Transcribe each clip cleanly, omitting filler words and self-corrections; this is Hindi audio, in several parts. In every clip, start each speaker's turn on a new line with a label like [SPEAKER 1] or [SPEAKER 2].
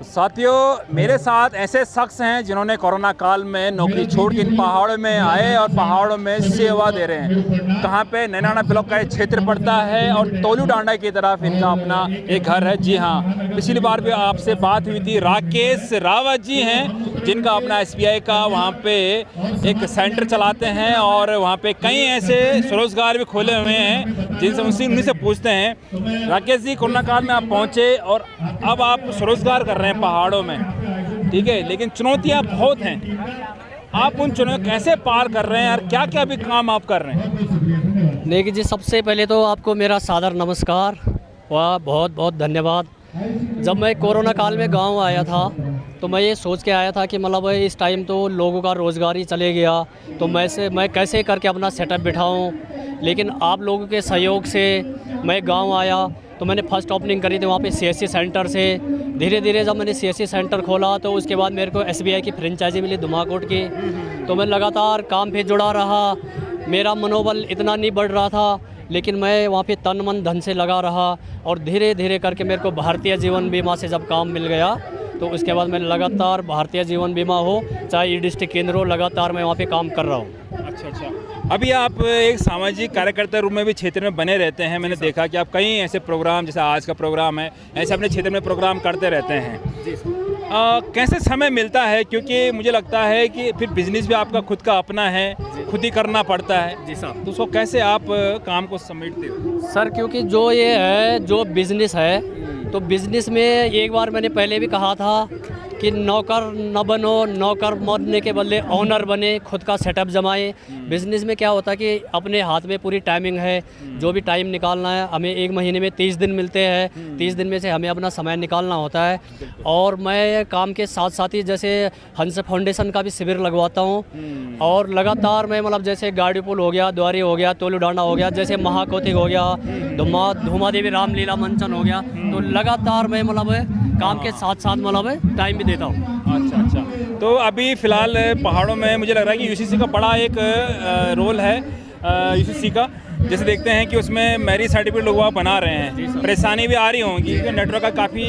[SPEAKER 1] साथियों, मेरे साथ ऐसे शख्स हैं जिन्होंने कोरोना काल में नौकरी छोड़ के इन पहाड़ों में आए और पहाड़ों में सेवा दे रहे हैं। कहाँ पे? नैनाना ब्लॉक का एक क्षेत्र पड़ता है और तोलू डांडा की तरफ इनका अपना एक घर है। जी हाँ, पिछली बार भी आपसे बात हुई थी। राकेश रावत जी हैं जिनका अपना SBI का वहाँ पे एक सेंटर चलाते हैं और वहाँ पे कई ऐसे स्वरोजगार भी खोले हुए हैं जिनसे उन्हीं से पूछते हैं। राकेश जी, कोरोना काल में आप पहुँचे और अब आप स्वरोजगार कर रहे हैं पहाड़ों में, ठीक है, लेकिन चुनौतियाँ बहुत हैं। आप उन चुनौतियों कैसे पार कर रहे हैं और क्या क्या भी काम आप कर रहे हैं?
[SPEAKER 2] देखिए जी, सबसे पहले तो आपको मेरा सादर नमस्कार व बहुत बहुत धन्यवाद। जब मैं कोरोना काल में गांव आया था तो मैं ये सोच के आया था कि मतलब इस टाइम तो लोगों का रोज़गार ही चले गया, तो मैं कैसे करके अपना सेटअप बिठाऊं। लेकिन आप लोगों के सहयोग से मैं गांव आया तो मैंने फर्स्ट ओपनिंग करी थी वहाँ पे CSC सेंटर से। धीरे धीरे जब मैंने CSC सेंटर खोला तो उसके बाद मेरे को SBI की फ्रेंचाइजी मिली धुमाकोट की, तो मैं लगातार काम पे जुड़ा रहा। मेरा मनोबल इतना नहीं बढ़ रहा था, लेकिन मैं वहाँ पे तन मन धन से लगा रहा और धीरे धीरे करके मेरे को भारतीय जीवन बीमा से जब काम मिल गया तो उसके बाद मैं लगातार भारतीय जीवन बीमा हो चाहे डिस्ट्रिक्ट केंद्र हो, लगातार मैं वहाँ पे काम कर रहा हूँ।
[SPEAKER 1] अच्छा, अभी आप एक सामाजिक कार्यकर्ता रूप में भी क्षेत्र में बने रहते हैं। मैंने देखा कि आप कई ऐसे प्रोग्राम, जैसे आज का प्रोग्राम है, ऐसे अपने क्षेत्र में प्रोग्राम करते रहते हैं। कैसे समय मिलता है? क्योंकि मुझे लगता है कि फिर बिजनेस भी आपका खुद का अपना है, खुद ही करना पड़ता है। जी साहब, तो उसको कैसे आप काम को समेटते हो?
[SPEAKER 2] सर, क्योंकि जो ये है जो बिज़नेस है, तो बिज़नेस में एक बार मैंने पहले भी कहा था कि नौकर न बनो, नौकर बनने के बदले ऑनर बने, खुद का सेटअप जमाएं। बिज़नेस में क्या होता है कि अपने हाथ में पूरी टाइमिंग है, जो भी टाइम निकालना है हमें, एक महीने में 30 दिन मिलते हैं, 30 दिन में से हमें अपना समय निकालना होता है। और मैं काम के साथ साथ ही जैसे हंस फाउंडेशन का भी शिविर लगवाता हूँ और लगातार मैं मतलब जैसे गाड़ी पुल हो गया, द्वारी हो गया, तोलू डांडा हो गया, जैसे महाकोतिक हो गया, धुमा देवी रामलीला मंचन हो गया, तो लगातार मैं मतलब काम के साथ साथ मतलब टाइम भी देता हूँ।
[SPEAKER 1] अच्छा, तो अभी फ़िलहाल पहाड़ों में मुझे लग रहा है कि UCC का बड़ा एक रोल है। UCC का जैसे देखते हैं कि उसमें मैरिज सर्टिफिकेट लोग वहाँ बना रहे हैं। परेशानी भी आ रही होंगी क्योंकि नेटवर्क का काफ़ी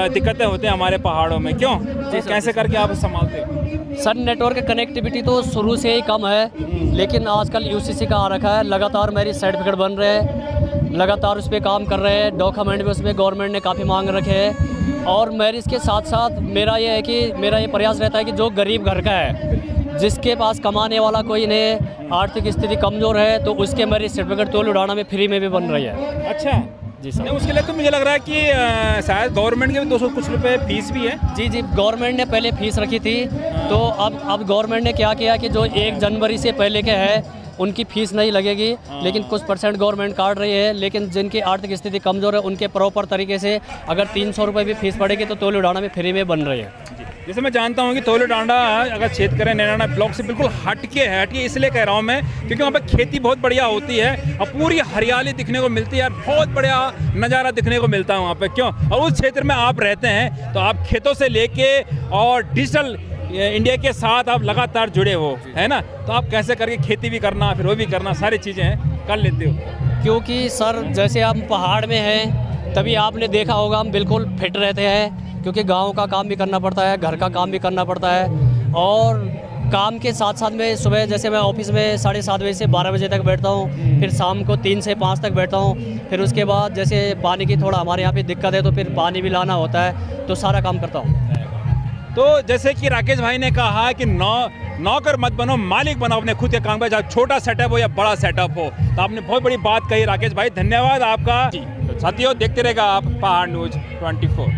[SPEAKER 1] दिक्कतें होते हैं हमारे पहाड़ों में, क्यों? तो कैसे करके आप संभालते हो?
[SPEAKER 2] सर, नेटवर्क कनेक्टिविटी तो शुरू से ही कम है, लेकिन आजकल UCC का आ रखा है, लगातार मैरिज सर्टिफिकेट बन रहे हैं, लगातार उस पर काम कर रहे हैं। डॉक्यूमेंट भी उसमें गवर्नमेंट ने काफ़ी मांग रखे हैं। और मैरिज के साथ साथ मेरा ये है कि मेरा ये प्रयास रहता है कि जो गरीब घर का है, जिसके पास कमाने वाला कोई नहीं, आर्थिक स्थिति कमज़ोर है, तो उसके मैरिज सर्टिफिकेट तोलू डांडा में फ्री में भी बन रही है।
[SPEAKER 1] अच्छा जी सर, उसके लिए तो मुझे लग रहा है कि शायद गवर्नमेंट के भी 200 कुछ रुपए फीस भी है।
[SPEAKER 2] जी, गवर्नमेंट ने पहले फ़ीस रखी थी, तो अब गवर्नमेंट ने क्या किया कि जो 1 जनवरी से पहले के है उनकी फ़ीस नहीं लगेगी, लेकिन कुछ % गवर्नमेंट काट रही है। लेकिन जिनकी आर्थिक स्थिति कमज़ोर है उनके प्रॉपर तरीके से अगर 300 रुपये भी फीस पड़ेगी तो तोलू डांडा में फ्री में बन रही है।
[SPEAKER 1] जैसे मैं जानता हूँ कि तोलू डांडा अगर क्षेत्र करें नैनाना ब्लॉक से बिल्कुल हटके है, इसलिए कह रहा हूँ मैं क्योंकि वहाँ पे खेती बहुत बढ़िया होती है और पूरी हरियाली दिखने को मिलती है, बहुत बढ़िया नज़ारा दिखने को मिलता है वहाँ पे, क्यों? और उस क्षेत्र में आप रहते हैं तो आप खेतों से लेके और डिजिटल इंडिया के साथ आप लगातार जुड़े हो, है ना? तो आप कैसे करके खेती भी करना, फिर वो भी करना, सारी चीज़ें कर लेते हो?
[SPEAKER 2] क्योंकि सर, जैसे हम पहाड़ में हैं तभी आपने देखा होगा हम बिल्कुल फिट रहते हैं, क्योंकि गांव का काम भी करना पड़ता है, घर का काम भी करना पड़ता है। और काम के साथ साथ में सुबह जैसे मैं ऑफिस में 7:30 बजे से 12 बजे तक बैठता हूँ, फिर शाम को 3 से 5 तक बैठता हूँ। फिर उसके बाद जैसे पानी की थोड़ा हमारे यहाँ पे दिक्कत है तो फिर पानी भी लाना होता है, तो सारा काम करता हूँ।
[SPEAKER 1] तो जैसे कि राकेश भाई ने कहा कि नौकर मत बनो, मालिक बनो अपने खुद के काम पर, चाहे छोटा सेटअप हो या बड़ा सेटअप हो। तो आपने बहुत बड़ी बात कही राकेश भाई, धन्यवाद आपका। साथियों, देखते रहेगा आप पहाड़ न्यूज़ 24।